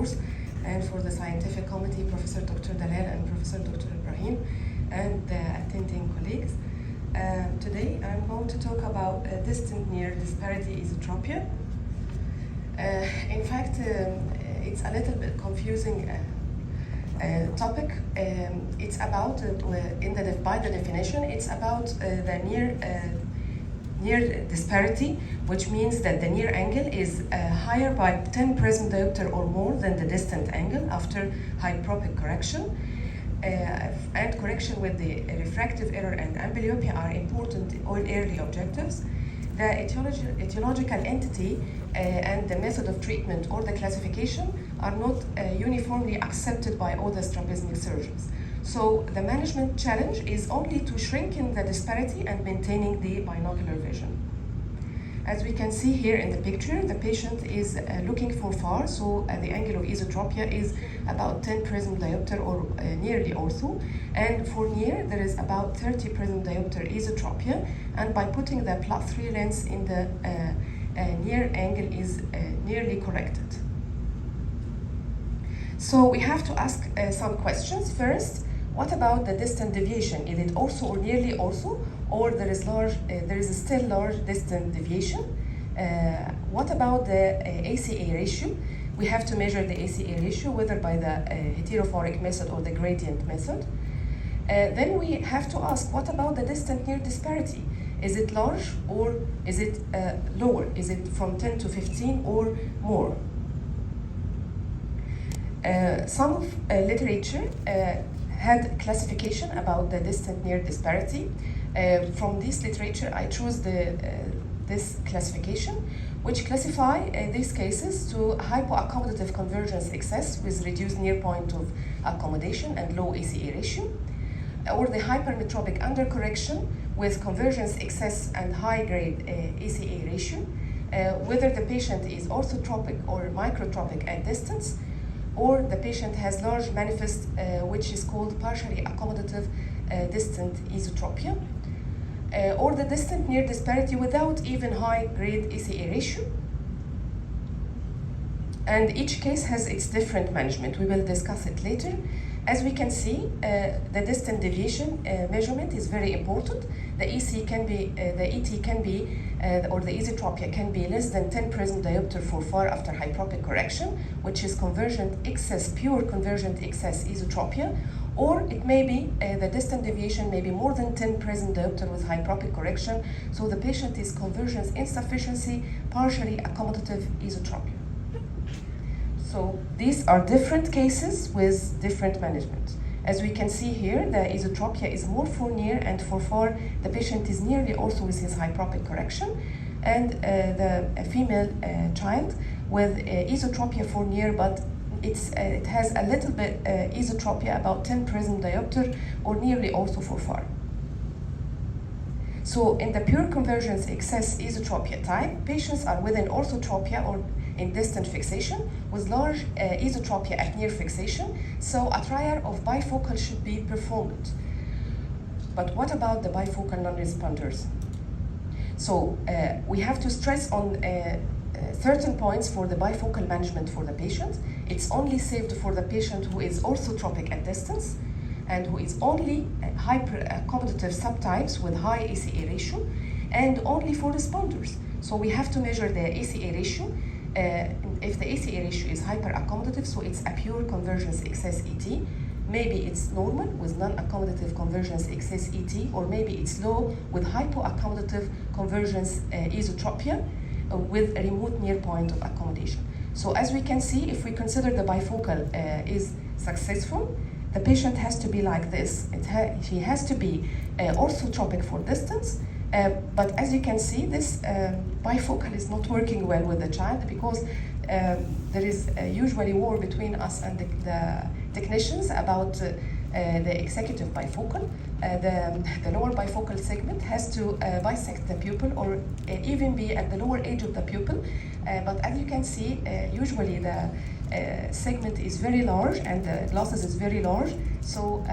course, and for the scientific committee, Professor Dr. Dalal and Professor Dr. Ibrahim, and the attending colleagues. Today I'm going to talk about distant near disparity esotropia. In fact, it's a little bit confusing topic. It's about, by the definition, it's about the near disparity, which means that the near angle is higher by 10 prism diopter or more than the distant angle after hyperopic correction. And correction with the refractive error and amblyopia are important early objectives. The etiological entity and the method of treatment or the classification are not uniformly accepted by all the strabismic surgeons. So the management challenge is only to shrinking the disparity and maintaining the binocular vision. As we can see here in the picture, the patient is looking for far, so the angle of esotropia is about 10 prism diopter or nearly ortho, and for near there is about 30 prism diopter esotropia, and by putting the +3 lens in the near angle is nearly corrected. So we have to ask some questions. First, what about the distant deviation? Is it ortho or nearly ortho, or there is still large distant deviation? What about the ACA ratio? We have to measure the ACA ratio, whether by the heterophoric method or the gradient method. Then we have to ask, what about the distant near disparity? Is it large or is it lower? Is it from 10 to 15 or more? Some literature had classification about the distant near disparity. From this literature, I choose this classification, which classify these cases to hypoaccommodative convergence excess with reduced near point of accommodation and low ACA ratio, or the hypermetropic undercorrection with convergence excess and high-grade ACA ratio, whether the patient is orthotropic or microtropic at distance, or the patient has large manifest, which is called partially accommodative distant esotropia, or the distant near disparity without even high-grade ACA ratio. And each case has its different management. We will discuss it later. As we can see, the distant deviation measurement is very important. The ET can be, or the esotropia can be less than 10 prism diopter for far after hyperopic correction, which is convergent excess, pure convergent excess esotropia, or it may be, the distant deviation may be more than 10 prism diopter with hyperopic correction, so the patient is convergence insufficiency, partially accommodative esotropia. So these are different cases with different management. As we can see here, the esotropia is more for near, and for far, the patient is nearly also with his hyperopic correction, and the female child with esotropia for near, but it has a little bit esotropia, about 10 prism diopter, or nearly also for far. So in the pure convergence excess esotropia type, patients are within orthotropia or in distant fixation with large esotropia at near fixation, so a trial of bifocal should be performed. But what about the bifocal non-responders? So we have to stress on certain points for the bifocal management for the patient. It's only saved for the patient who is orthotropic at distance and who is only hyper-accommodative subtypes with high ACA ratio, and only for responders. So we have to measure the ACA ratio. If the ACA ratio is hyper-accommodative, so it's a pure convergence excess ET, maybe it's normal with non-accommodative convergence excess ET, or maybe it's low with hypo-accommodative convergence esotropia with a remote near point of accommodation. So as we can see, if we consider the bifocal is successful, the patient has to be like this. He has to be orthotropic for distance, but as you can see, this bifocal is not working well with the child because there is usually war between us and the technicians about the executive bifocal. The lower bifocal segment has to bisect the pupil or even be at the lower edge of the pupil. But as you can see, usually the segment is very large and the glasses is very large. So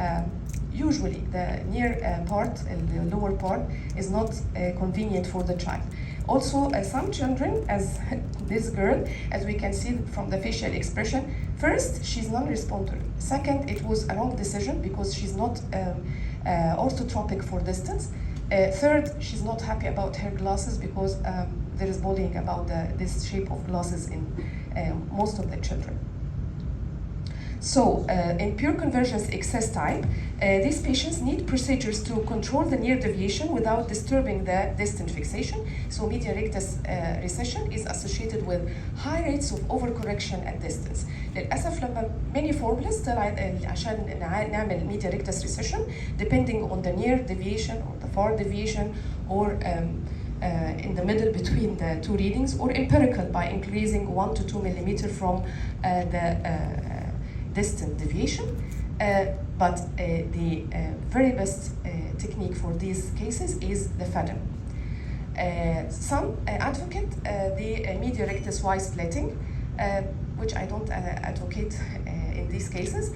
usually the near part, the lower part, is not convenient for the child. Also, some children, as this girl, as we can see from the facial expression, first, she's non-responder. Second, it was a wrong decision because she's not orthotropic for distance. Third, she's not happy about her glasses because there is bullying about this shape of glasses in most of the children. So, in pure convergence excess type, these patients need procedures to control the near deviation without disturbing the distant fixation. So, medial rectus recession is associated with high rates of overcorrection at distance. للأسف لما many formulas عشان نعمل medial rectus recession depending on the near deviation or the far deviation or in the middle between the two readings, or empirical by increasing 1 to 2 millimeter from the distant deviation, but the very best technique for these cases is the Faden. Some advocate the medial rectus Y splitting, which I don't advocate in these cases.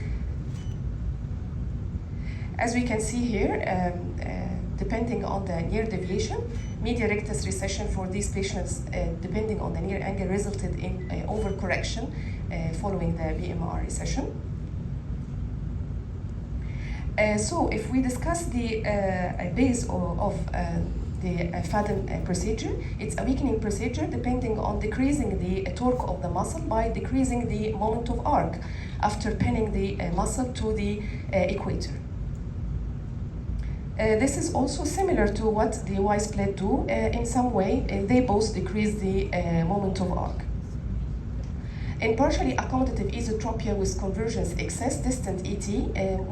As we can see here, depending on the near deviation, medial rectus recession for these patients, depending on the near angle, resulted in overcorrection following the BMR recession. So if we discuss the base of the Faden procedure, it's a weakening procedure depending on decreasing the torque of the muscle by decreasing the moment of arc after pinning the muscle to the equator. This is also similar to what the Y-split do. In some way, they both decrease the moment of arc. In partially accommodative esotropia with convergence excess, distant ET,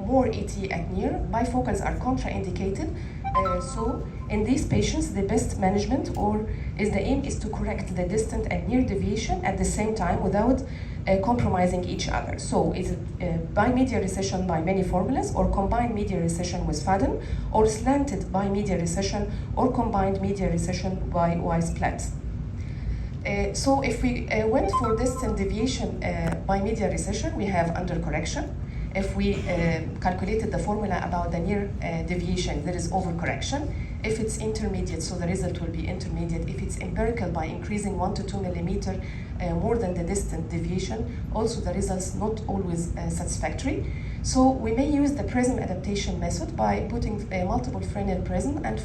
more ET at near, bifocals are contraindicated. So in these patients, the best management the aim is to correct the distant and near deviation at the same time without compromising each other. So is it bimedial recession by many formulas, or combined medial recession with Faden, or slanted bimedial recession, or combined medial recession by Y-split. So if we went for distant deviation by medial recession, we have undercorrection. If we calculated the formula about the near deviation, there is overcorrection. If it's intermediate, so the result will be intermediate. If it's empirical by increasing 1 to 2 millimeter more than the distant deviation, also the results not always satisfactory. So we may use the prism adaptation method by putting a multiple Fresnel prism, and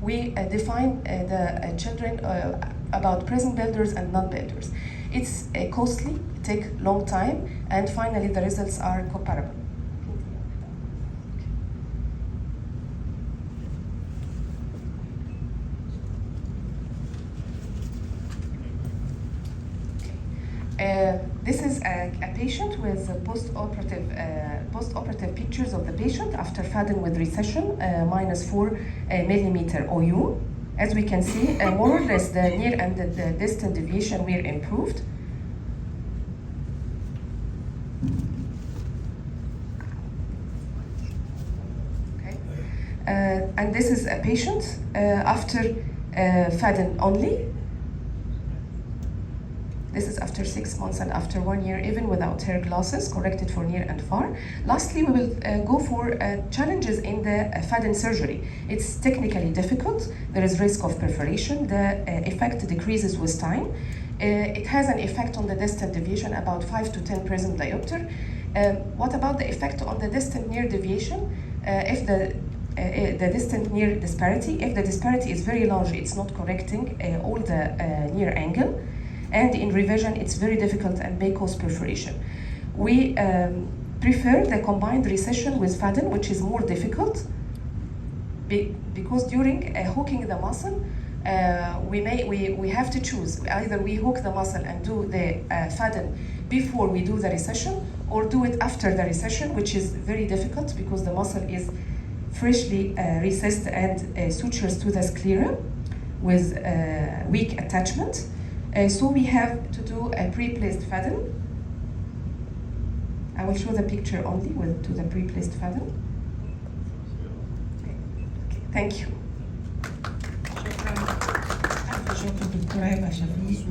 we define the children about prism builders and non-builders. It's costly, take long time, and finally the results are comparable. This is a patient with post-operative pictures of the patient after Faden with recession, -4 millimeter OU. As we can see, more or less the near and the distant deviation were improved. Okay. And this is a patient after Faden only. This is after 6 months and after 1 year, even without her glasses, corrected for near and far. Lastly, we will go for challenges in the Faden surgery. It's technically difficult. There is risk of perforation. The effect decreases with time. It has an effect on the distant deviation, about 5 to 10 prism diopter. What about the effect on the distant near deviation? If the distant near disparity, if the disparity is very large, it's not correcting all the near angle. And in revision, it's very difficult and may cause perforation. We prefer the combined recession with Faden, which is more difficult because during hooking the muscle, we have to choose. Either we hook the muscle and do the Faden before we do the recession, or do it after the recession, which is very difficult because the muscle is freshly recessed and sutures to the sclera with weak attachment. So we have to do a pre-placed Faden. I will show the picture only to the pre-placed Faden. Okay. Thank you. شكرا دكتورة هبة شفيق.